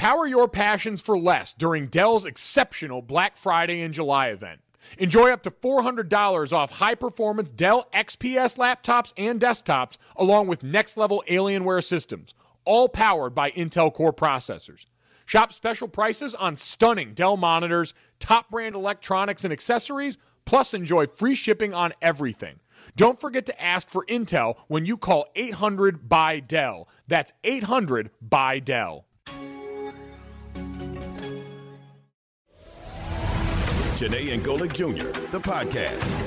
Power your passions for less during Dell's exceptional Black Friday and July event. Enjoy up to $400 off high-performance Dell XPS laptops and desktops, along with next-level Alienware systems, all powered by Intel Core processors. Shop special prices on stunning Dell monitors, top-brand electronics and accessories, plus enjoy free shipping on everything. Don't forget to ask for Intel when you call 800-BY-DELL. That's 800-BY-DELL. Janae and Golick Jr., the podcast.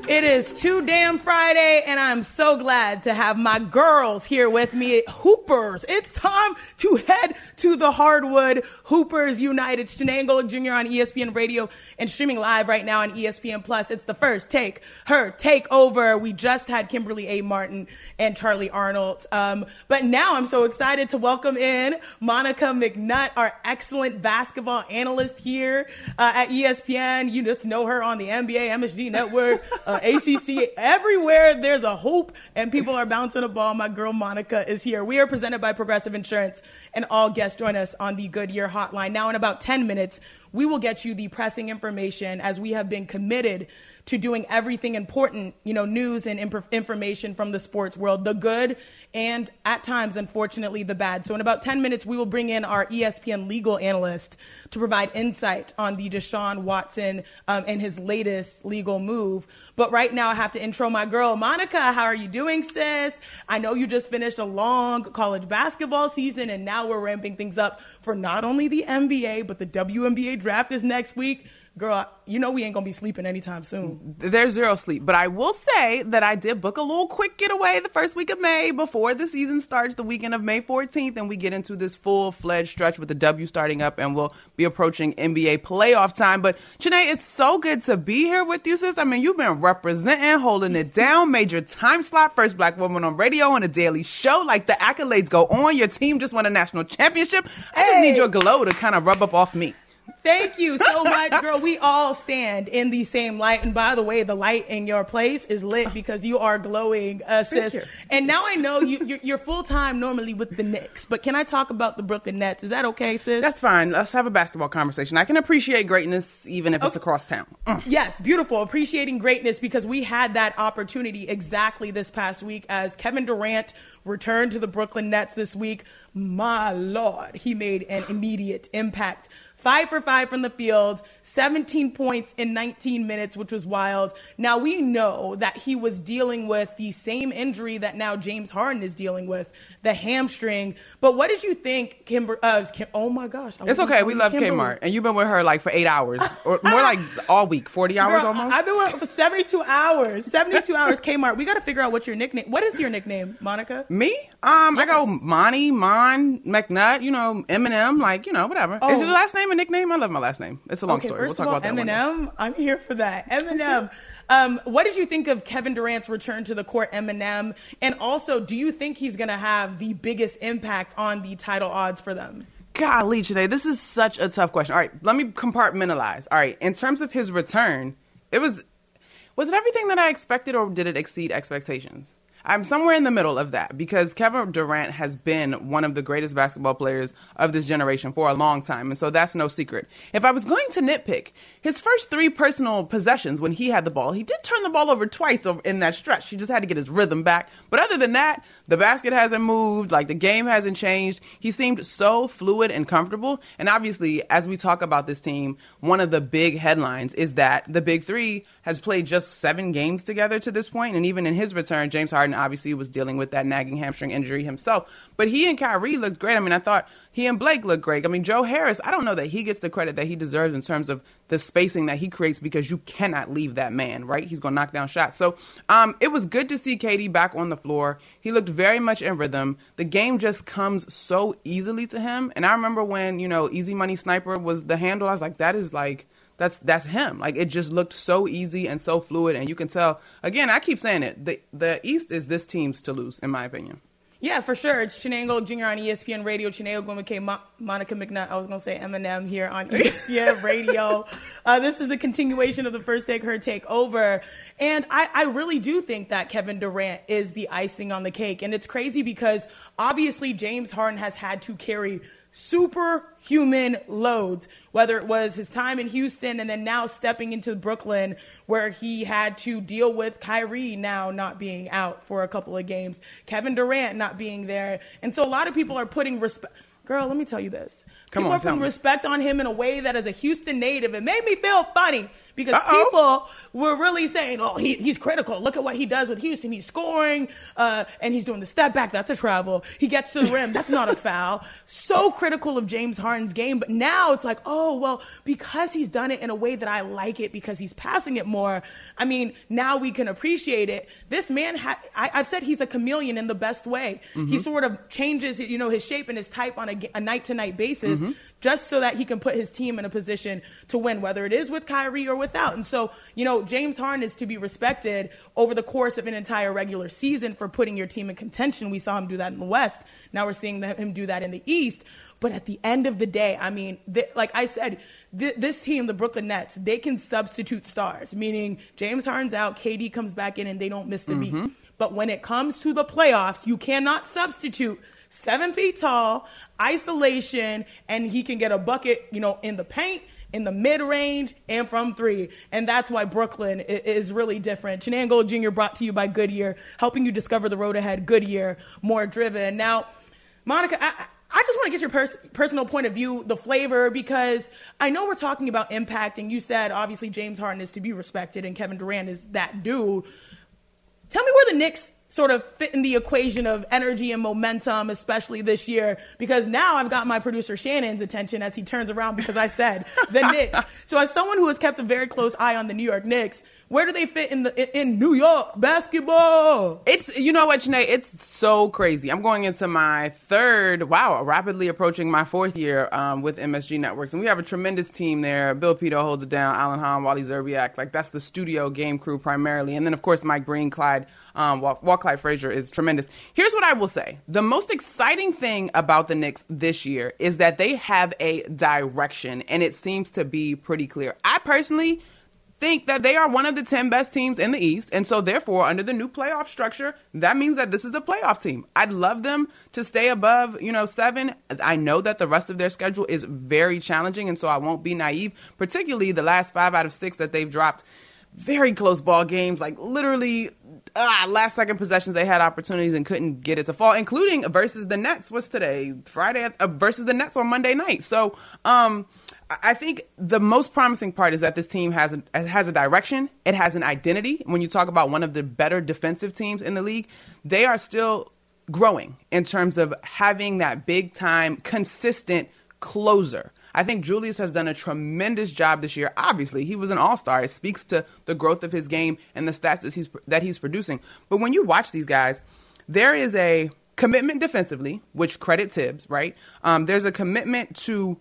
It is Too Damn Friday, and I'm so glad to have my girls here with me. Hoopers, it's time to head to the hardwood. Hoopers United. Janae and Golick Jr. on ESPN Radio and streaming live right now on ESPN Plus. It's the first take, her takeover. We just had Kimberly A. Martin and Charlie Arnold. But now I'm so excited to welcome in Monica McNutt, our excellent basketball analyst here at ESPN. You just know her on the NBA, MSG Network, ACC, everywhere there's a hoop and people are bouncing a ball. My girl Monica is here. We are presented by Progressive Insurance, and all guests join us on the Goodyear Hotline. Now, in about 10 minutes, we will get you the pressing information, as we have been committed to doing everything important, news and information from the sports world, the good and at times, unfortunately, the bad. So in about 10 minutes, we will bring in our ESPN legal analyst to provide insight on the Deshaun Watson and his latest legal move. But right now, I have to intro my girl, Monica. How are you doing, sis? I know you just finished a long college basketball season, and now we're ramping things up for not only the NBA, but the WNBA draft is next week. Girl, we ain't going to be sleeping anytime soon. There's zero sleep. But I will say that I did book a little quick getaway the first week of May before the season starts, the weekend of May 14th, and we get into this full-fledged stretch with the W starting up, and we'll be approaching NBA playoff time. But, Janae, it's so good to be here with you, sis. I mean, you've been representing, holding it down, major time slot, first black woman on radio on a daily show. Like, the accolades go on. Your team just won a national championship. I just need your glow to kind of rub up off me. Thank you so much, girl. We all stand in the same light. And by the way, the light in your place is lit because you are glowing, sis. And now I know you're full-time normally with the Knicks. But can I talk about the Brooklyn Nets? Is that okay, sis? That's fine. Let's have a basketball conversation. I can appreciate greatness even if it's across town. Yes, beautiful. Appreciating greatness, because we had that opportunity exactly this past week as Kevin Durant returned to the Brooklyn Nets this week. My Lord, he made an immediate impact. 5 for 5 from the field, 17 points in 19 minutes, which was wild. Now, we know that he was dealing with the same injury that now James Harden is dealing with, the hamstring. But what did you think, oh, my gosh. It's okay. We love Kmart. And you've been with her like for 8 hours, or more like all week, 40 hours Girl, almost? I've been with her for 72 hours. 72 hours, Kmart. We got to figure out what your nickname. What is your nickname, Monica? Me? Yes. I go Mon, McNutt, Eminem, whatever. Oh. Is your last name a nickname? I love my last name. It's a long story. We'll talk about that Eminem, one day. I'm here for that. Eminem. What did you think of Kevin Durant's return to the court, Eminem? And also, do you think he's going to have the biggest impact on the title odds for them? Golly, today, this is such a tough question. All right, let me compartmentalize. All right, in terms of his return, was it everything that I expected, or did it exceed expectations? I'm somewhere in the middle of that, because Kevin Durant has been one of the greatest basketball players of this generation for a long time, and so that's no secret. If I was going to nitpick, his first 3 personal possessions when he had the ball, he did turn the ball over twice in that stretch. He just had to get his rhythm back. But other than that, the basket hasn't moved, the game hasn't changed. He seemed so fluid and comfortable. And obviously, as we talk about this team, one of the big headlines is that the Big Three has played just 7 games together to this point. And even in his return, James Harden obviously was dealing with that nagging hamstring injury himself. But he and Kyrie looked great. I mean, I thought he and Blake looked great. I mean, Joe Harris, I don't know that he gets the credit that he deserves in terms of the spacing that he creates, because you cannot leave that man, right? He's going to knock down shots. So it was good to see KD back on the floor. He looked very much in rhythm. The game just comes so easily to him. And I remember when, Easy Money Sniper was the handle, I was like, that's him. It just looked so easy and so fluid. And you can tell, again, I keep saying it, the East is this team's to lose, in my opinion. Yeah, for sure. It's Janae Jr. on ESPN Radio. Janae Gomeke, Monica McNutt. I was going to say Eminem here on ESPN Radio. This is a continuation of the first take, her take over. And I really do think that Kevin Durant is the icing on the cake. And it's crazy because obviously James Harden has had to carry superhuman loads, whether it was his time in Houston and then now stepping into Brooklyn where he had to deal with Kyrie now not being out for a couple of games, Kevin Durant not being there. And so a lot of people are putting respect. Girl, let me tell you this. People are putting respect on him in a way that as a Houston native, it made me feel funny because people were really saying, oh, he's critical. Look at what he does with Houston. He's scoring, and he's doing the step back. That's a travel. He gets to the rim. That's not a foul. So critical of James Harden's game. But now it's like, oh, well, because he's done it in a way that I like it, because he's passing it more, I mean, now we can appreciate it. This man, I've said he's a chameleon in the best way. Mm-hmm. He sort of changes, his shape and his type on a night-to-night basis, just so that he can put his team in a position to win, whether it is with Kyrie or without. And so, James Harden is to be respected over the course of an entire regular season for putting your team in contention. We saw him do that in the West. Now we're seeing him do that in the East. But at the end of the day, I mean, like I said, this team, the Brooklyn Nets, they can substitute stars, meaning James Harden's out, KD comes back in, and they don't miss the beat. But when it comes to the playoffs, you cannot substitute 7 feet tall, isolation, and he can get a bucket, in the paint, in the mid-range, and from three. And that's why Brooklyn is really different. Chenango Jr. brought to you by Goodyear, helping you discover the road ahead. Goodyear, more driven. Now, Monica, I just want to get your personal point of view, the flavor, because I know we're talking about impact, and you said, obviously, James Harden is to be respected, and Kevin Durant is that dude. Tell me where the Knicks sort of fit in the equation of energy and momentum, especially this year, because now I've got my producer Shannon's attention as he turns around because I said the Knicks. So as someone who has kept a very close eye on the New York Knicks, where do they fit in New York basketball? It's, you know what, Janae, it's so crazy. I'm going into my rapidly approaching my fourth year with MSG Networks. And we have a tremendous team there. Bill Pito holds it down, Alan Hahn, Wally Zerbiak. Like, that's the studio game crew primarily. And then, of course, Mike Breen, Clyde Frazier is tremendous. Here's what I will say. The most exciting thing about the Knicks this year is that they have a direction, and it seems to be pretty clear. I personally think that they are one of the 10 best teams in the East. And so therefore, under the new playoff structure, that means that this is the playoff team. I'd love them to stay above, 7. I know that the rest of their schedule is very challenging. And so I won't be naive, particularly the last 5 out of 6 that they've dropped. Very close ball games, like literally last second possessions. They had opportunities and couldn't get it to fall, including versus the Nets. What's today? Friday versus the Nets on Monday night. So I think the most promising part is that this team has a direction. It has an identity. When you talk about one of the better defensive teams in the league, they are still growing in terms of having that big time, consistent closer. I think Julius has done a tremendous job this year. Obviously, he was an all-star. It speaks to the growth of his game and the stats that he's producing. But when you watch these guys, there is a commitment defensively, which credit Tibbs, right? There's a commitment to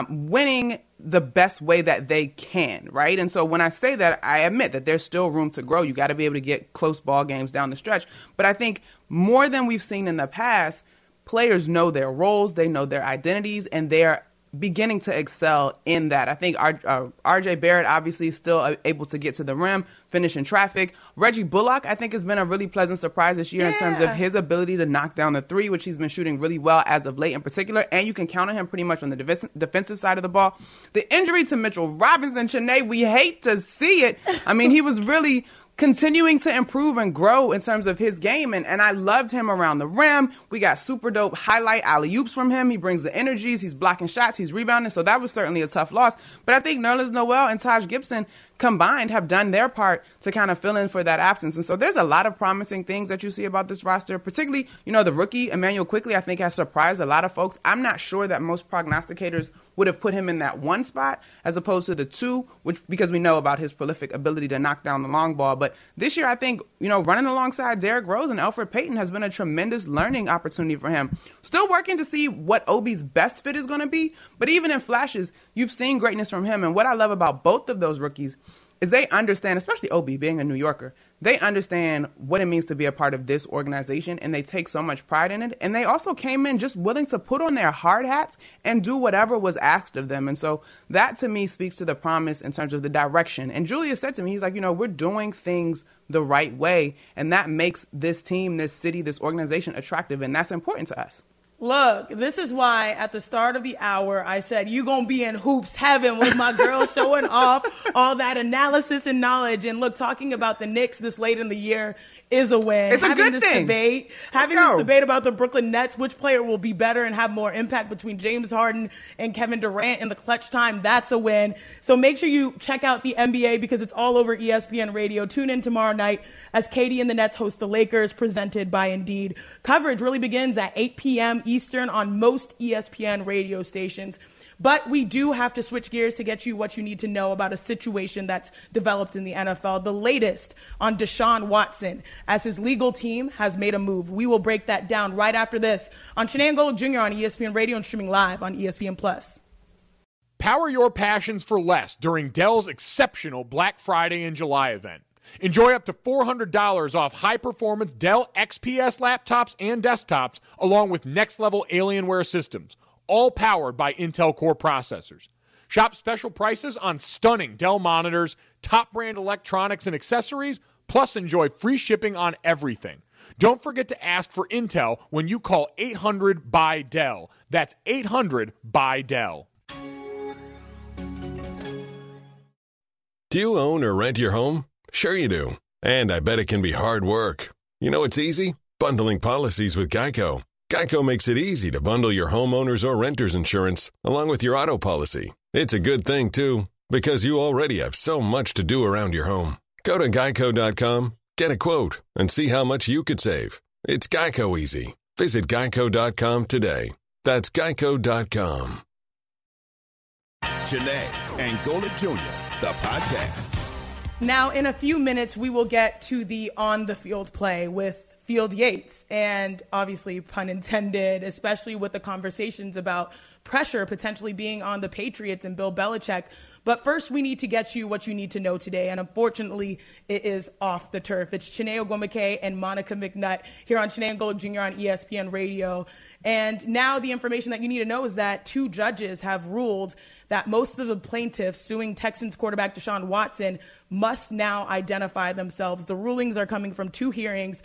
winning the best way that they can, right? And so when I say that, I admit that there's still room to grow. You got to be able to get close ball games down the stretch. But I think more than we've seen in the past, players know their roles, they know their identities, and they're beginning to excel in that. I think RJ Barrett obviously is still able to get to the rim, finish in traffic. Reggie Bullock, I think, has been a really pleasant surprise this year in terms of his ability to knock down the three, which he's been shooting really well as of late in particular. And you can count on him pretty much on the defensive side of the ball. The injury to Mitchell Robinson, Chene, we hate to see it. I mean, he was really continuing to improve and grow in terms of his game. And I loved him around the rim. We got super dope highlight alley-oops from him. He brings the energies. He's blocking shots. He's rebounding. So that was certainly a tough loss. But I think Nerlens Noel and Taj Gibson combined have done their part to kind of fill in for that absence. And so there's a lot of promising things that you see about this roster, particularly, the rookie, Emmanuel Quickley, I think has surprised a lot of folks. I'm not sure that most prognosticators would have put him in that 1 spot as opposed to the 2, because we know about his prolific ability to knock down the long ball. But this year, I think, running alongside Derrick Rose and Elfrid Payton has been a tremendous learning opportunity for him. Still working to see what Obi's best fit is going to be. But even in flashes, you've seen greatness from him. And what I love about both of those rookies is they understand, especially Obi being a New Yorker, they understand what it means to be a part of this organization, and they take so much pride in it. And they also came in just willing to put on their hard hats and do whatever was asked of them. And so that, to me, speaks to the promise in terms of the direction. And Julius said to me, he's like, we're doing things the right way, and that makes this team, this city, this organization attractive, and that's important to us. Look, this is why at the start of the hour I said you gonna be in hoops heaven with my girl showing off all that analysis and knowledge. And look, talking about the Knicks this late in the year is a win. It's a good thing. Having this debate about the Brooklyn Nets, which player will be better and have more impact between James Harden and Kevin Durant in the clutch time, that's a win. So make sure you check out the NBA because it's all over ESPN Radio. Tune in tomorrow night as Katie and the Nets host the Lakers, presented by Indeed. Coverage really begins at 8 p.m. Eastern on most ESPN radio stations. But we do have to switch gears to get you what you need to know about a situation that's developed in the NFL. The latest on Deshaun Watson, as his legal team has made a move. We will break that down right after this on Shenanigans Gold Jr. on ESPN Radio and streaming live on ESPN+. Power your passions for less during Dell's exceptional Black Friday and July event. Enjoy up to $400 off high-performance Dell XPS laptops and desktops, along with next-level Alienware systems, all powered by Intel Core processors. Shop special prices on stunning Dell monitors, top-brand electronics and accessories, plus enjoy free shipping on everything. Don't forget to ask for Intel when you call 800-BY-DELL. That's 800-BY-DELL. Do you own or rent your home? Sure you do. And I bet it can be hard work. You know it's easy? Bundling policies with Geico. Geico makes it easy to bundle your homeowner's or renter's insurance along with your auto policy. It's a good thing, too, because you already have so much to do around your home. Go to geico.com, get a quote, and see how much you could save. It's Geico easy. Visit geico.com today. That's geico.com. Janae and Golic Jr., the podcast. Now, in a few minutes, we will get to the on-the-field play with Field Yates, and obviously, pun intended, especially with the conversations about pressure potentially being on the Patriots and Bill Belichick. But first, we need to get you what you need to know today, and unfortunately, it is off the turf. It's Chiney Ogwumike and Monica McNutt here on Chiney and Gold Jr. on ESPN Radio. And now the information that you need to know is that two judges have ruled that most of the plaintiffs suing Texans quarterback Deshaun Watson must now identify themselves. The rulings are coming from two hearings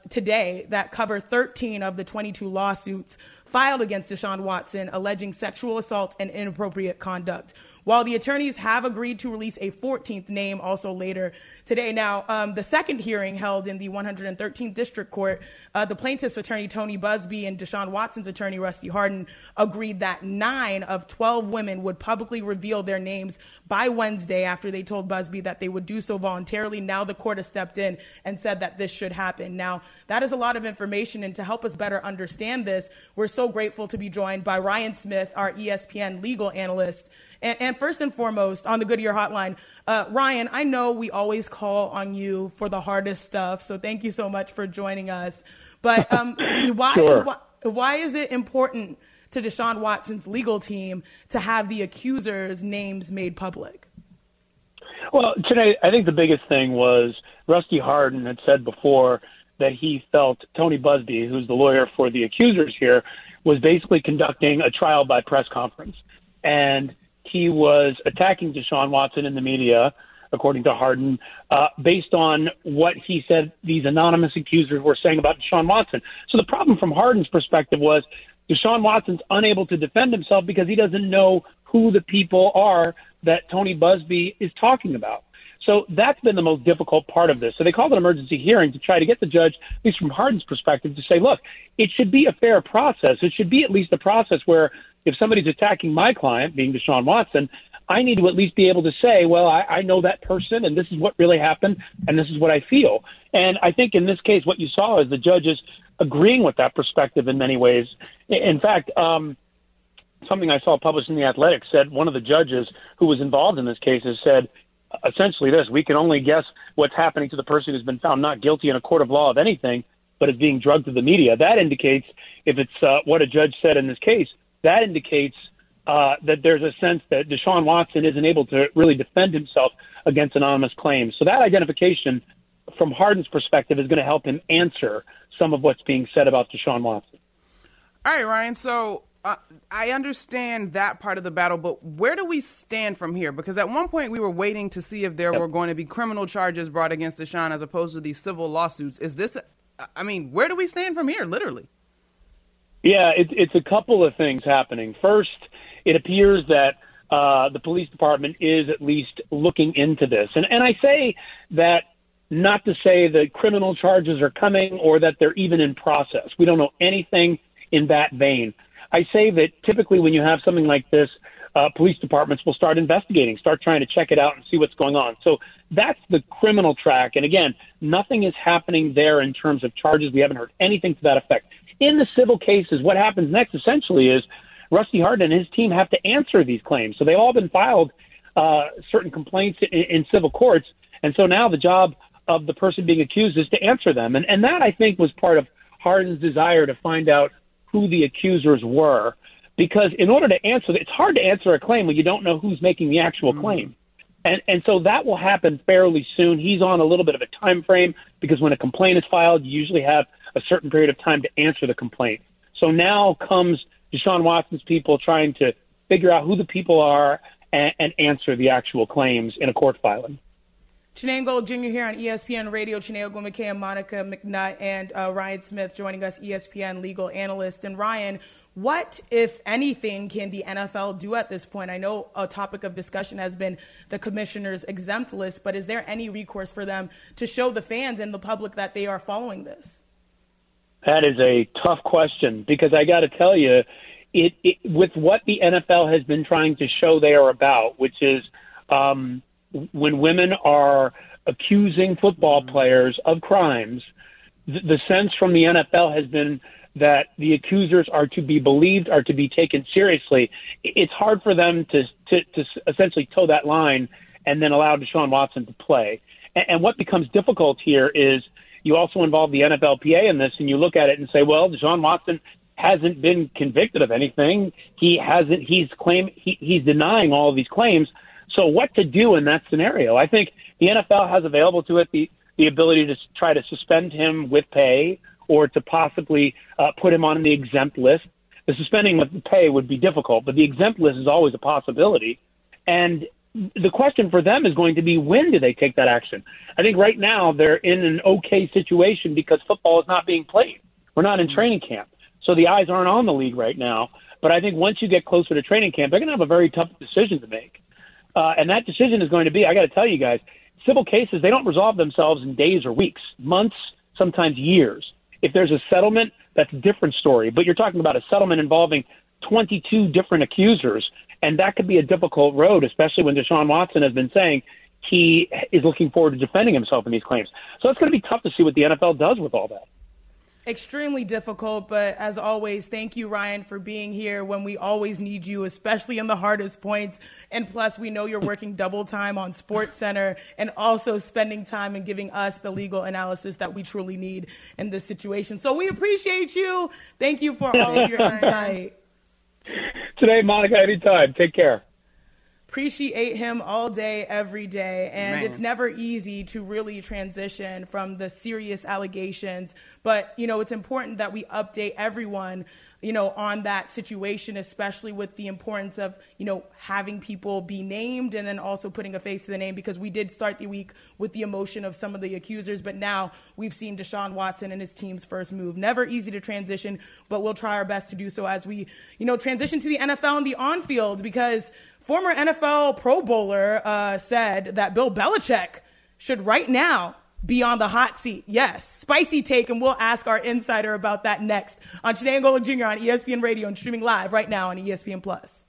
today that cover 13 of the 22 lawsuits filed against Deshaun Watson alleging sexual assault and inappropriate conduct. While the attorneys have agreed to release a 14th name also later today. Now, the second hearing held in the 113th District Court, the plaintiff's attorney, Tony Busby, and Deshaun Watson's attorney, Rusty Hardin, agreed that 9 of 12 women would publicly reveal their names by Wednesday after they told Busby that they would do so voluntarily. Now the court has stepped in and said that this should happen. Now, that is a lot of information, and to help us better understand this, we're so grateful to be joined by Ryan Smith, our ESPN legal analyst. And first and foremost, on the Goodyear Hotline, Ryan, I know we always call on you for the hardest stuff, so thank you so much for joining us. But why is it important to Deshaun Watson's legal team to have the accusers' names made public? Well, today, I think the biggest thing was Rusty Hardin had said before that he felt Tony Busby, who's the lawyer for the accusers here, was basically conducting a trial by press conference. And he was attacking Deshaun Watson in the media, according to Hardin, based on what he said these anonymous accusers were saying about Deshaun Watson. So the problem from Hardin's perspective was Deshaun Watson's unable to defend himself because he doesn't know who the people are that Tony Busby is talking about. So that's been the most difficult part of this. So they called an emergency hearing to try to get the judge, at least from Hardin's perspective, to say, look, it should be a fair process. It should be at least a process where if somebody's attacking my client, being Deshaun Watson, I need to at least be able to say, well, I know that person, and this is what really happened, and this is what I feel. And I think in this case, what you saw is the judges agreeing with that perspective in many ways. In fact, something I saw published in The Athletic said one of the judges who was involved in this case has said essentially this: we can only guess what's happening to the person who's been found not guilty in a court of law of anything, but is being drugged to the media. That indicates, if it's what a judge said in this case, that indicates that there's a sense that Deshaun Watson isn't able to really defend himself against anonymous claims. So that identification, from Hardin's perspective, is going to help him answer some of what's being said about Deshaun Watson. All right, Ryan. So I understand that part of the battle, but where do we stand from here? Because at one point we were waiting to see if there were going to be criminal charges brought against Deshaun as opposed to these civil lawsuits. Is this, I mean, where do we stand from here, literally? Yeah, it's a couple of things happening. First, it appears that the police department is at least looking into this. And I say that not to say that criminal charges are coming or that they're even in process. We don't know anything in that vein. I say that typically when you have something like this, police departments will start investigating, start trying to check it out and see what's going on. So that's the criminal track. And again, nothing is happening there in terms of charges. We haven't heard anything to that effect. In the civil cases, what happens next essentially is Rusty Hardin and his team have to answer these claims. So they've all been filed certain complaints in civil courts. And so now the job of the person being accused is to answer them. And that, I think, was part of Hardin's desire to find out who the accusers were. Because in order to answer, it's hard to answer a claim when you don't know who's making the actual claim. And so that will happen fairly soon. He's on a little bit of a time frame because when a complaint is filed, you usually have a certain period of time to answer the complaint. So now comes Deshaun Watson's people trying to figure out who the people are and answer the actual claims in a court filing. Chinane Gold Jr. here on ESPN Radio. Chinane McKay and Monica McNutt and Ryan Smith joining us, ESPN legal analyst. And Ryan, what, if anything, can the NFL do at this point? I know a topic of discussion has been the commissioner's exempt list, but is there any recourse for them to show the fans and the public that they are following this? That is a tough question because I got to tell you, with what the NFL has been trying to show they are about, which is when women are accusing football players of crimes, the sense from the NFL has been that the accusers are to be believed, are to be taken seriously. It's hard for them to essentially toe that line and then allow Deshaun Watson to play. And what becomes difficult here is you also involve the NFLPA in this, and you look at it and say, well, Deshaun Watson hasn't been convicted of anything. He's denying all of these claims. So what to do in that scenario? I think the NFL has available to it the ability to try to suspend him with pay or to possibly put him on the exempt list. The suspending with the pay would be difficult, but the exempt list is always a possibility. And the question for them is going to be, when do they take that action? I think right now they're in an okay situation because football is not being played. We're not in training camp. So the eyes aren't on the league right now. But I think once you get closer to training camp, they're going to have a very tough decision to make. And that decision is going to be, I got to tell you guys, civil cases, they don't resolve themselves in days or weeks, months, sometimes years. If there's a settlement, that's a different story. But you're talking about a settlement involving 22 different accusers, and that could be a difficult road, especially when Deshaun Watson has been saying he is looking forward to defending himself in these claims. So it's going to be tough to see what the NFL does with all that. Extremely difficult, but as always, thank you, Ryan, for being here when we always need you, especially in the hardest points. And plus, we know you're working double time on SportsCenter and also spending time and giving us the legal analysis that we truly need in this situation. So we appreciate you. Thank you for all of your insight. Today, Monica, anytime. Take care. Appreciate him all day, every day. And It's never easy to really transition from the serious allegations. But, it's important that we update everyone, on that situation, especially with the importance of, having people be named and then also putting a face to the name, because we did start the week with the emotion of some of the accusers. But now we've seen Deshaun Watson and his team's first move. Never easy to transition, but we'll try our best to do so as we, transition to the NFL and the on-field, because former NFL Pro Bowler said that Bill Belichick should right now be on the hot seat. Yes, spicy take, and we'll ask our insider about that next on Chinane Gold Jr. on ESPN Radio and streaming live right now on ESPN+.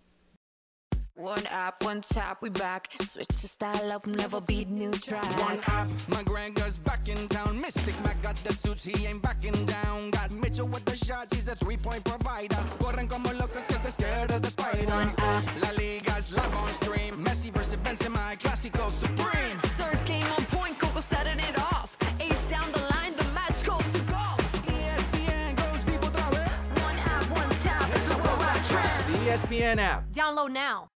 One app, one tap, we back. Switch to style up, never beat new track. One app, McGregor's back in town. Mystic Mac got the suits, he ain't backing down. Got Mitchell with the shots, he's a three-point provider. Corren como locos cause they're scared of the spider. One app, La Liga's live on stream. Messi versus Benzema, Clásico Supreme. third game on point, Coco setting it off. Ace down the line, the match goes to golf. ESPN goes deep otra vez. One app, one tap, it's a worldwide trend. The ESPN app. Download now.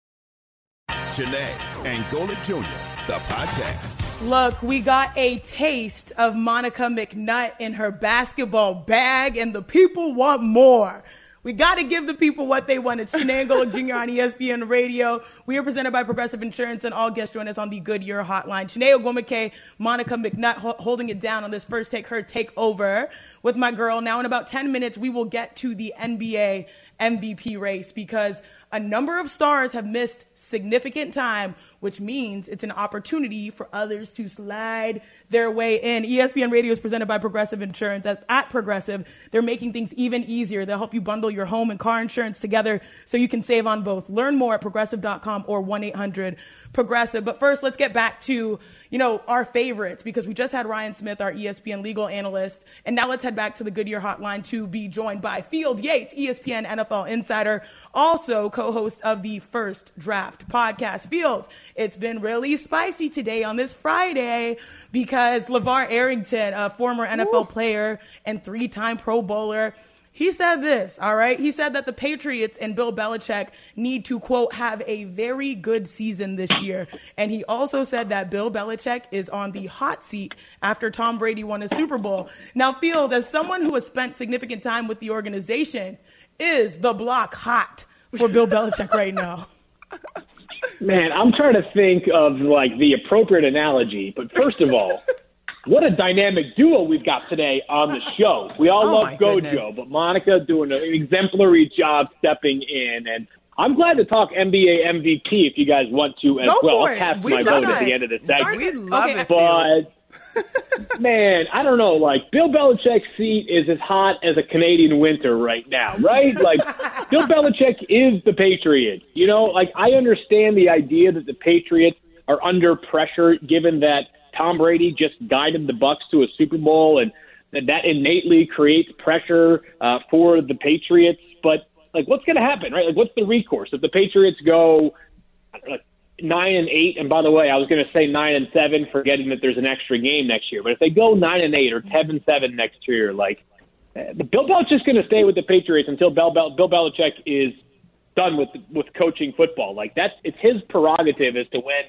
Chinane and Golic Jr., the podcast. Look, we got a taste of Monica McNutt in her basketball bag, and the people want more. We got to give the people what they want. It's Shenango Jr. on ESPN Radio. We are presented by Progressive Insurance, and all guests join us on the Goodyear Hotline. Shanae Ogwumike, Monica McNutt holding it down on this first Take Her Takeover with my girl. Now in about 10 minutes, we will get to the NBA MVP race because a number of stars have missed significant time, which means it's an opportunity for others to slide their way in. ESPN Radio is presented by Progressive Insurance. At Progressive, they're making things even easier. They'll help you bundle your home and car insurance together so you can save on both. Learn more at progressive.com or 1-800-PROGRESSIVE. But first, let's get back to, our favorites, because we just had Ryan Smith, our ESPN legal analyst. And now let's head back to the Goodyear Hotline to be joined by Field Yates, ESPN NFL insider, also co-host of the First Draft podcast. Field, it's been really spicy today on this Friday because LeVar Arrington, a former NFL player and 3-time Pro Bowler, he said this, all right? He said that the Patriots and Bill Belichick need to, quote, have a very good season this year. And he also said that Bill Belichick is on the hot seat after Tom Brady won a Super Bowl. Now, Field, as someone who has spent significant time with the organization, is the block hot for Bill Belichick right now? Man, I'm trying to think of, the appropriate analogy. But first of all, what a dynamic duo we've got today on the show. We all love Gojo, but Monica doing an exemplary job stepping in. And I'm glad to talk NBA MVP if you guys want to as well. I'll cast my vote at the end of the segment. We love it. But, man, I don't know. Bill Belichick's seat is as hot as a Canadian winter right now, right? Bill Belichick is the Patriots. I understand the idea that the Patriots are under pressure given that Tom Brady just guided the Bucs to a Super Bowl, and that innately creates pressure for the Patriots. But what's going to happen, right? What's the recourse if the Patriots go 9-8? And by the way, I was going to say 9-7, forgetting that there's an extra game next year. But if they go 9-8 or 10-7 next year, Bill Belichick's going to stay with the Patriots until Bill Belichick is done with coaching football. It's his prerogative as to when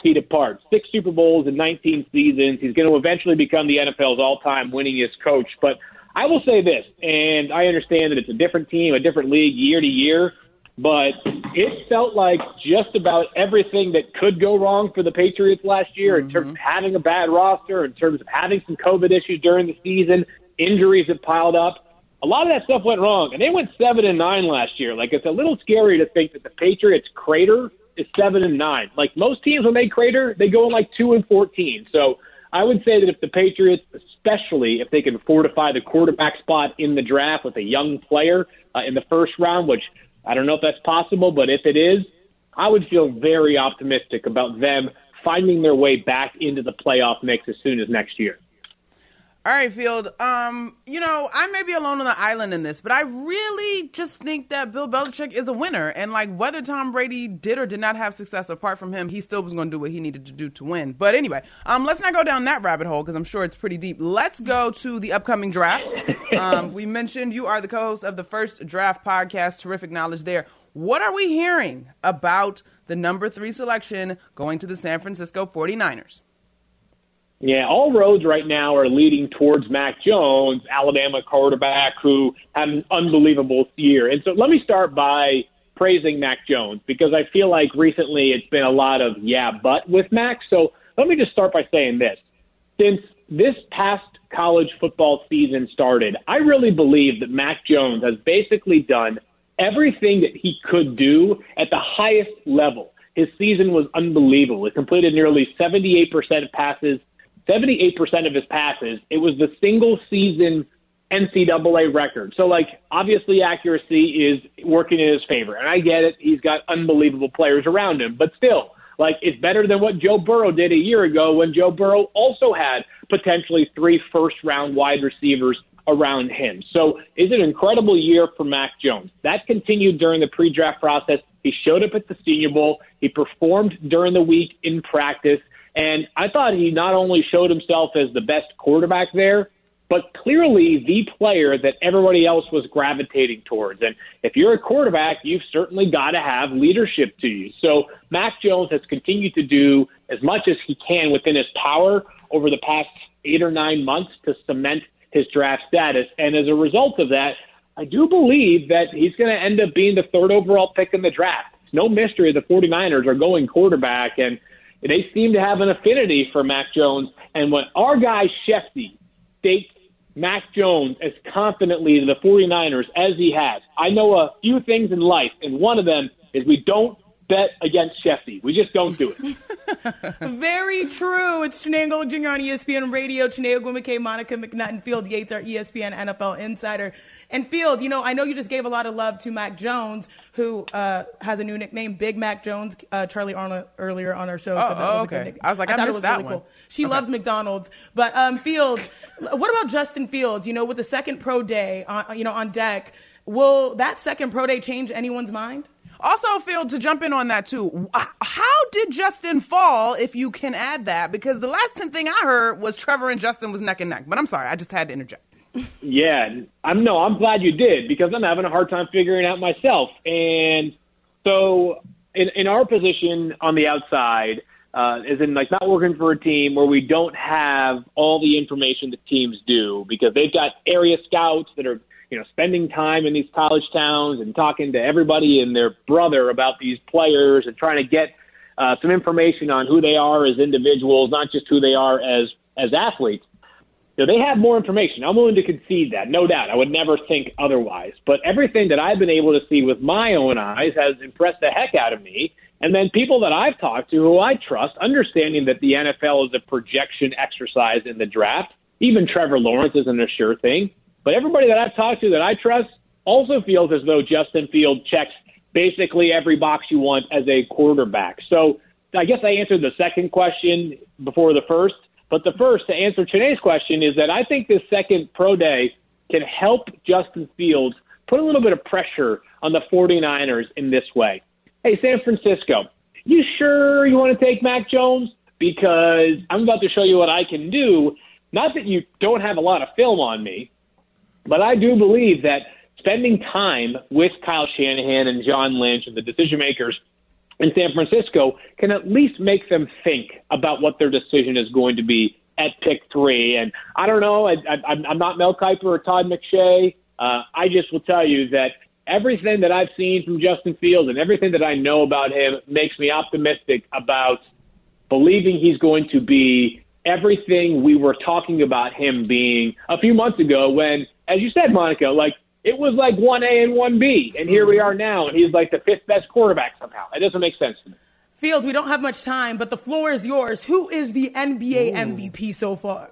he departs. 6 Super Bowls in 19 seasons. He's going to eventually become the NFL's all-time winningest coach. But I will say this, and I understand that it's a different team, a different league year to year, but it felt like just about everything that could go wrong for the Patriots last year in terms of having a bad roster, in terms of having some COVID issues during the season, injuries that piled up. A lot of that stuff went wrong, and they went 7-9 last year. It's a little scary to think that the Patriots' crater is 7-9. Most teams, when they crater, they go in 2-14. So I would say that if the Patriots, especially if they can fortify the quarterback spot in the draft with a young player in the first round, which I don't know if that's possible, but if it is, I would feel very optimistic about them finding their way back into the playoff mix as soon as next year. All right, Field. I may be alone on the island in this, but I really just think that Bill Belichick is a winner. And whether Tom Brady did or did not have success apart from him, he still was going to do what he needed to do to win. But anyway, let's not go down that rabbit hole because I'm sure it's pretty deep. Let's go to the upcoming draft. We mentioned you are the co-host of the First Draft podcast. Terrific knowledge there. What are we hearing about the number 3 selection going to the San Francisco 49ers? Yeah, all roads right now are leading towards Mac Jones, Alabama quarterback who had an unbelievable year. And so let me start by praising Mac Jones because I feel like recently it's been a lot of but with Mac. So let me just start by saying this. Since this past college football season started, I really believe that Mac Jones has basically done everything that he could do at the highest level. His season was unbelievable. He completed nearly 78% of passes. 78% of his passes. It was the single season NCAA record. So, obviously accuracy is working in his favor. And I get it. He's got unbelievable players around him. But still, it's better than what Joe Burrow did a year ago when Joe Burrow also had potentially 3 first-round wide receivers around him. So it's an incredible year for Mac Jones. That continued during the pre-draft process. He showed up at the Senior Bowl. He performed during the week in practice. And I thought he not only showed himself as the best quarterback there, but clearly the player that everybody else was gravitating towards. And if you're a quarterback, you've certainly got to have leadership to you. So Mac Jones has continued to do as much as he can within his power over the past 8 or 9 months to cement his draft status. And as a result of that, I do believe that he's going to end up being the third overall pick in the draft. It's no mystery the 49ers are going quarterback, and they seem to have an affinity for Mac Jones. And when our guy Shefty states Mac Jones as confidently to the 49ers as he has, I know a few things in life, and one of them is we don't bet against Shefty. We just don't do it. Very true. It's Chenango Jr. on ESPN Radio. Chenango McKay, Monica McNutt, Field Yates, our ESPN NFL insider. And Field, I know you just gave a lot of love to Mac Jones, who has a new nickname, Big Mac Jones. Charlie Arnold earlier on our show said that was a good nickname. I was like, I thought missed it was that really one. cool. She loves McDonald's. But Field, what about Justin Fields? With the second pro day, on deck, will that second pro day change anyone's mind? Also, Phil, to jump in on that, too, how did Justin fall, if you can add that? Because the last thing I heard was Trevor and Justin was neck and neck. But I'm sorry, I just had to interject. Yeah, I'm glad you did, because I'm having a hard time figuring out myself. And so in our position on the outside, as in like not working for a team where we don't have all the information that teams do, because they've got area scouts that are spending time in these college towns and talking to everybody and their brother about these players and trying to get some information on who they are as individuals, not just who they are as athletes. They have more information. I'm willing to concede that, no doubt. I would never think otherwise. But everything that I've been able to see with my own eyes has impressed the heck out of me. And then people that I've talked to who I trust, understanding that the NFL is a projection exercise in the draft. Even Trevor Lawrence isn't a sure thing. But everybody that I've talked to that I trust also feels as though Justin Fields checks basically every box you want as a quarterback. So I guess I answered the second question before the first. But the first, to answer Cheney's question, is that I think this second pro day can help Justin Fields put a little bit of pressure on the 49ers in this way. Hey, San Francisco, you sure you want to take Mac Jones? Because I'm about to show you what I can do. Not that you don't have a lot of film on me, but I do believe that spending time with Kyle Shanahan and John Lynch and the decision makers in San Francisco can at least make them think about what their decision is going to be at pick 3. And I don't know, I'm not Mel Kiper or Todd McShay. I just will tell you that everything that I've seen from Justin Fields and everything that I know about him makes me optimistic about believing he's going to be everything we were talking about him being a few months ago when, as you said, Monica, like it was like 1A and 1B, and here we are now, and he's like the 5th best quarterback somehow. It doesn't make sense to me. Fields, we don't have much time, but the floor is yours. Who is the NBA MVP so far?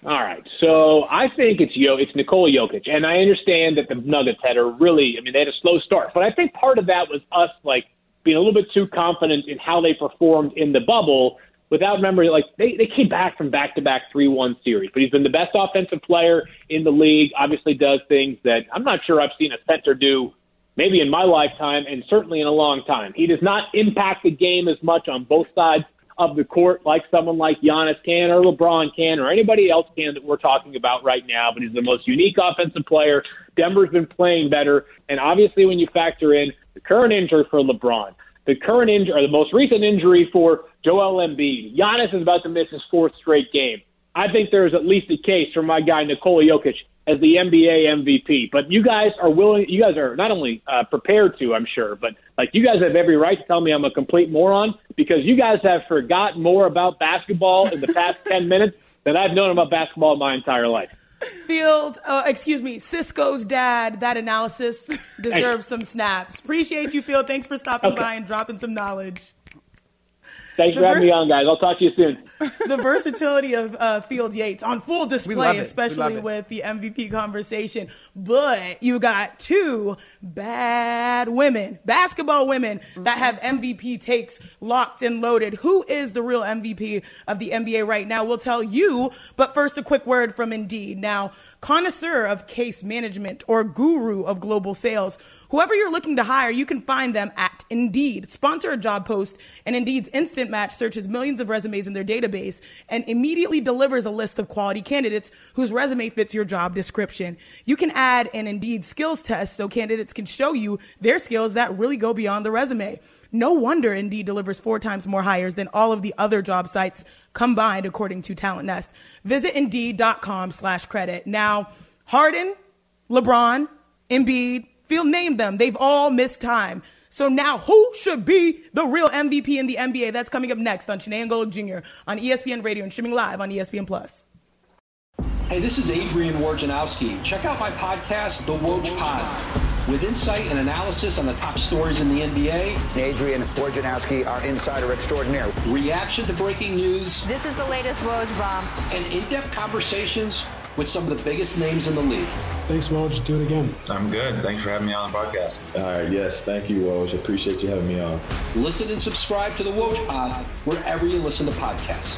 All right, so I think it's Nikola Jokic, and I understand that the Nuggets had they had a slow start, but I think part of that was us like being a little bit too confident in how they performed in the bubble. Without remembering, they came back from back-to-back 3-1 series. But he's been the best offensive player in the league, obviously does things that I'm not sure I've seen a center do maybe in my lifetime and certainly in a long time. He does not impact the game as much on both sides of the court like someone like Giannis can or LeBron can or anybody else can that we're talking about right now. But he's the most unique offensive player. Denver's been playing better. And obviously when you factor in the current injury for LeBron, the current injury, or the most recent injury for Joel Embiid, Giannis is about to miss his 4th straight game. I think there's at least a case for my guy Nikola Jokic as the NBA MVP. But you guys are not only prepared to, I'm sure, but you guys have every right to tell me I'm a complete moron because you guys have forgotten more about basketball in the past 10 minutes than I've known about basketball my entire life. Cisco's dad, that analysis deserves some snaps. Appreciate you, Field. Thanks for stopping by and dropping some knowledge. Thanks for having me on, guys. I'll talk to you soon. The versatility of Field Yates on full display, especially with the MVP conversation. But you got 2 bad women, basketball women, that have MVP takes locked and loaded. Who is the real MVP of the NBA right now? We'll tell you. But first, a quick word from Indeed. Now, connoisseur of case management or guru of global sales, whoever you're looking to hire, you can find them at Indeed. Sponsor a job post, and Indeed's Instant Match searches millions of resumes in their database and immediately delivers a list of quality candidates whose resume fits your job description. You can add an Indeed skills test so candidates can show you their skills that really go beyond the resume. No wonder Indeed delivers 4 times more hires than all of the other job sites combined, according to Talent Nest. Visit Indeed.com/credit. Now, Harden, LeBron, Embiid, Field named them. They've all missed time. So now who should be the real MVP in the NBA? That's coming up next on Chiney and Gold Jr. on ESPN Radio and streaming live on ESPN+. Hey, this is Adrian Wojnarowski. Check out my podcast, The Woj Pod, with insight and analysis on the top stories in the NBA. Adrian Wojnarowski, our insider extraordinaire. Reaction to breaking news. This is the latest Woj bomb. And in-depth conversations with some of the biggest names in the league. Thanks, Woj. Do it again. I'm good. Thanks for having me on the podcast. All right. Yes. Thank you, Woj. Appreciate you having me on. Listen and subscribe to The Woj Pod wherever you listen to podcasts.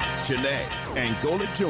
Janae and Goldie Jr.,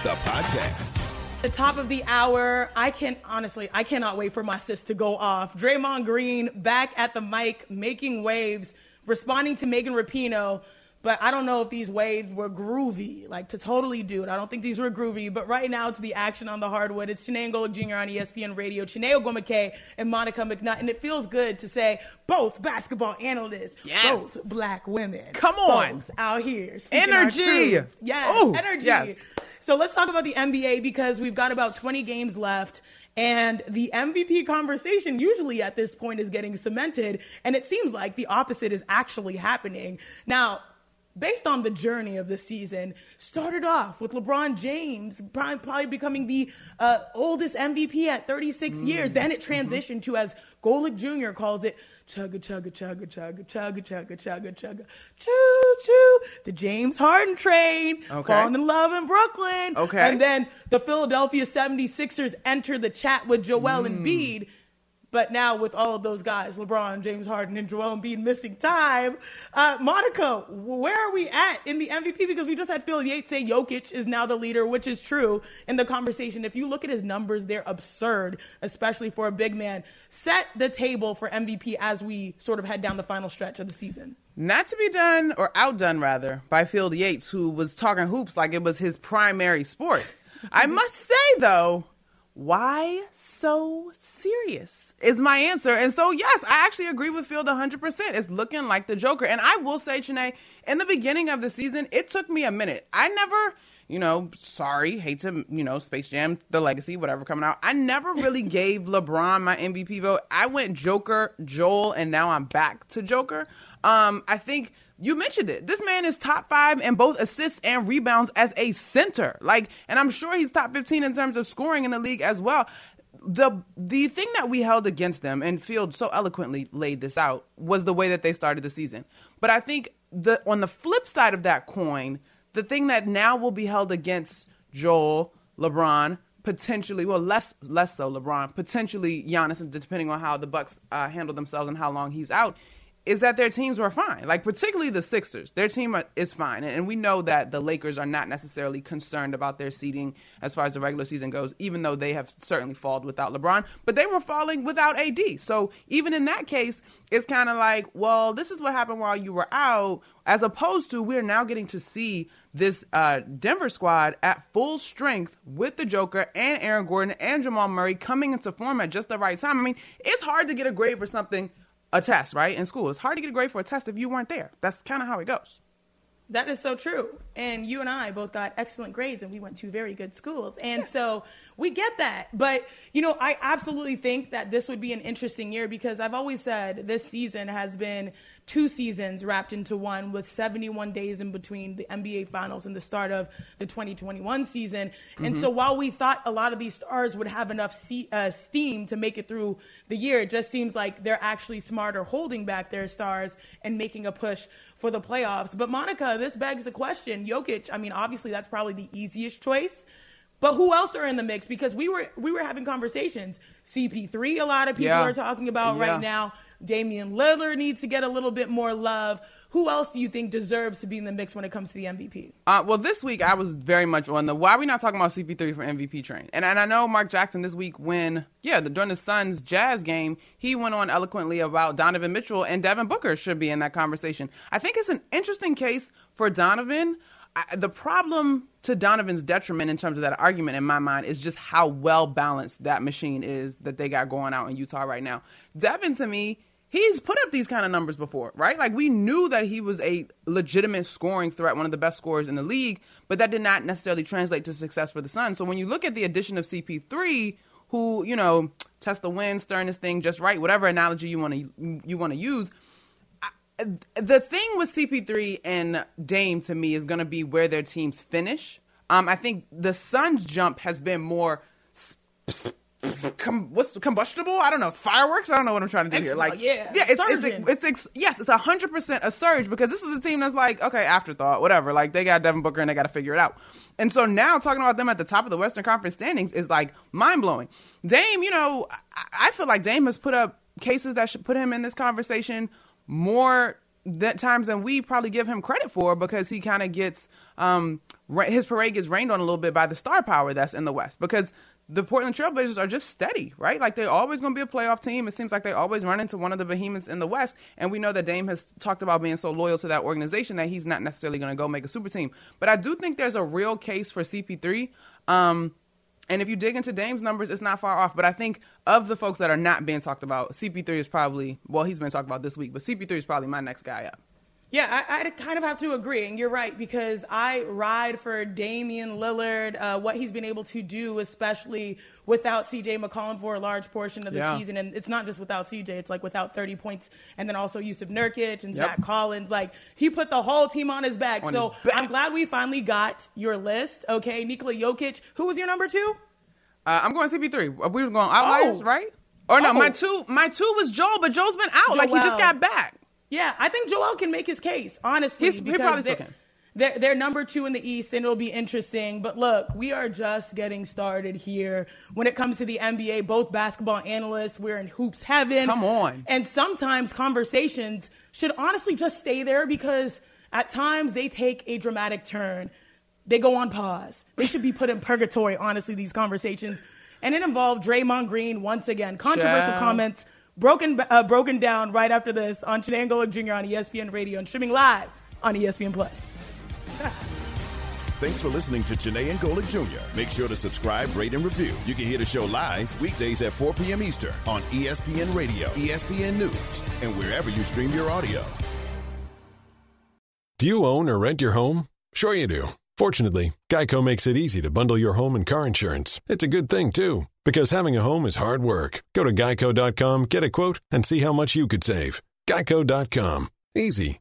the podcast. The top of the hour, I cannot wait for my sis to go off. Draymond Green back at the mic, making waves, responding to Megan Rapinoe. But I don't know if these waves were groovy, like to totally do it. I don't think these were groovy. But right now to the action on the hardwood. It's Chiney and Gold Jr. on ESPN Radio. Chiney Ogwumike and Monica McNutt. And it feels good to say both basketball analysts, both black women. Come on. Both out here. Energy. Yes, Ooh, energy. Yes. So let's talk about the NBA because we've got about 20 games left. And the MVP conversation usually at this point is getting cemented. And it seems like the opposite is actually happening. Now, based on the journey of the season, started off with LeBron James probably becoming the oldest MVP at 36 years. Then it transitioned to, as Golick Jr. calls it, chugga, chugga, chugga, chugga, chugga, chugga, chugga, chugga, choo, choo. The James Harden train, falling in love in Brooklyn. And then the Philadelphia 76ers enter the chat with Joel Embiid. But now with all of those guys, LeBron, James Harden, and Joel Embiid missing time, Monica, where are we at in the MVP? Because we just had Phil Yates say Jokic is now the leader, which is true in the conversation. If you look at his numbers, they're absurd, especially for a big man. Set the table for MVP as we sort of head down the final stretch of the season. Not to be done, or outdone rather, by Phil Yates, who was talking hoops like it was his primary sport. I must say, though, why so serious is my answer. And so, yes, I actually agree with Field 100%. It's looking like the Joker. And I will say, Chiney, in the beginning of the season, it took me a minute. I never, hate to, Space Jam, The Legacy, whatever coming out. I never really gave LeBron my MVP vote. I went Joker, Joel, and now I'm back to Joker. I think you mentioned it. This man is top 5 in both assists and rebounds as a center. And I'm sure he's top 15 in terms of scoring in the league as well. The thing that we held against them, and Field so eloquently laid this out, was the way that they started the season. But I think on the flip side of that coin, the thing that now will be held against Joel, LeBron, potentially, less so LeBron, potentially Giannis, depending on how the Bucks handle themselves and how long he's out, is that their teams were fine. Particularly the Sixers. Their team is fine. And we know that the Lakers are not necessarily concerned about their seeding as far as the regular season goes, even though they have certainly fallen without LeBron. But they were falling without AD. So even in that case, it's kind of like, well, this is what happened while you were out, as opposed to we're now getting to see this Denver squad at full strength with the Joker and Aaron Gordon and Jamal Murray coming into form at just the right time. I mean, it's hard to get a grade for something, a test, right? In school, it's hard to get a grade for a test if you weren't there. That's kind of how it goes. That is so true. And you and I both got excellent grades and we went to very good schools. And so we get that. But, I absolutely think that this would be an interesting year because I've always said this season has been 2 seasons wrapped into one with 71 days in between the NBA Finals and the start of the 2021 season. And so while we thought a lot of these stars would have enough steam to make it through the year, it just seems like they're actually smarter holding back their stars and making a push for the playoffs. But Monica, this begs the question, Jokic, obviously that's probably the easiest choice. But who else are in the mix? Because we were having conversations. CP3, a lot of people are talking about right now. Damian Lillard needs to get a little bit more love. Who else do you think deserves to be in the mix when it comes to the MVP? Well, this week I was very much on the why are we not talking about CP3 for MVP train? And I know Mark Jackson this week during the Suns Jazz game, he went on eloquently about Donovan Mitchell and Devin Booker should be in that conversation. I think it's an interesting case for Donovan. The problem to Donovan's detriment in terms of that argument in my mind is just how well balanced that machine is that they got going out in Utah right now. Devin, to me, he's put up these kind of numbers before, right? Like, we knew that he was a legitimate scoring threat, one of the best scorers in the league, but that did not necessarily translate to success for the Suns. So when you look at the addition of CP3, who, you know, test the wind, stirring this thing just right, whatever analogy you want to use, the thing with CP3 and Dame to me is going to be where their teams finish. I think the Suns' jump has been more what's combustible? I don't know. It's fireworks. I don't know what I'm trying to do here. Like, it's 100% a surge, because this was a team that's like, okay, afterthought, whatever. Like, they got Devin Booker and they got to figure it out. And so now talking about them at the top of the Western Conference standings is like mind blowing. Dame, you know, I feel like Dame has put up cases that should put him in this conversation more times than we probably give him credit for, because he kind of gets his parade gets rained on a little bit by the star power that's in the West, because the Portland Trailblazers are just steady, right? Like, they're always going to be a playoff team. It seems like they always run into one of the behemoths in the West. And we know that Dame has talked about being so loyal to that organization that he's not necessarily going to go make a super team. But I do think there's a real case for CP3. And if you dig into Dame's numbers, it's not far off. But I think of the folks that are not being talked about, CP3 is probably, well, he's been talked about this week, but CP3 is probably my next guy up. Yeah, I kind of have to agree, and you're right, because I ride for Damian Lillard, what he's been able to do, especially without C.J. McCollum for a large portion of the season. And it's not just without C.J., it's like without 30 points, and then also Yusuf Nurkic and Zach Collins. Like, he put the whole team on his back. I'm glad we finally got your list. Okay, Nikola Jokic. Who was your number 2? I'm going CP3. We were going outliers, right? Or no, my two was Joel, but Joel's been out. Like, he just got back. Yeah, I think Joel can make his case, honestly. He probably still can. They're number 2 in the East, and it'll be interesting. But look, we are just getting started here. When it comes to the NBA, both basketball analysts, we're in hoops heaven. Come on. And sometimes conversations should honestly just stay there, because at times they take a dramatic turn. They go on pause. They should be put in purgatory, honestly, these conversations. And it involved Draymond Green once again. Controversial comments. Broken down right after this on Janae and Golick Jr. on ESPN Radio and streaming live on ESPN+. Thanks for listening to Janae and Golick Jr. Make sure to subscribe, rate, and review. You can hear the show live weekdays at 4 p.m. Eastern on ESPN Radio, ESPN News, and wherever you stream your audio. Do you own or rent your home? Sure you do. Fortunately, Geico makes it easy to bundle your home and car insurance. It's a good thing, too, because having a home is hard work. Go to geico.com, get a quote, and see how much you could save. Geico.com. Easy.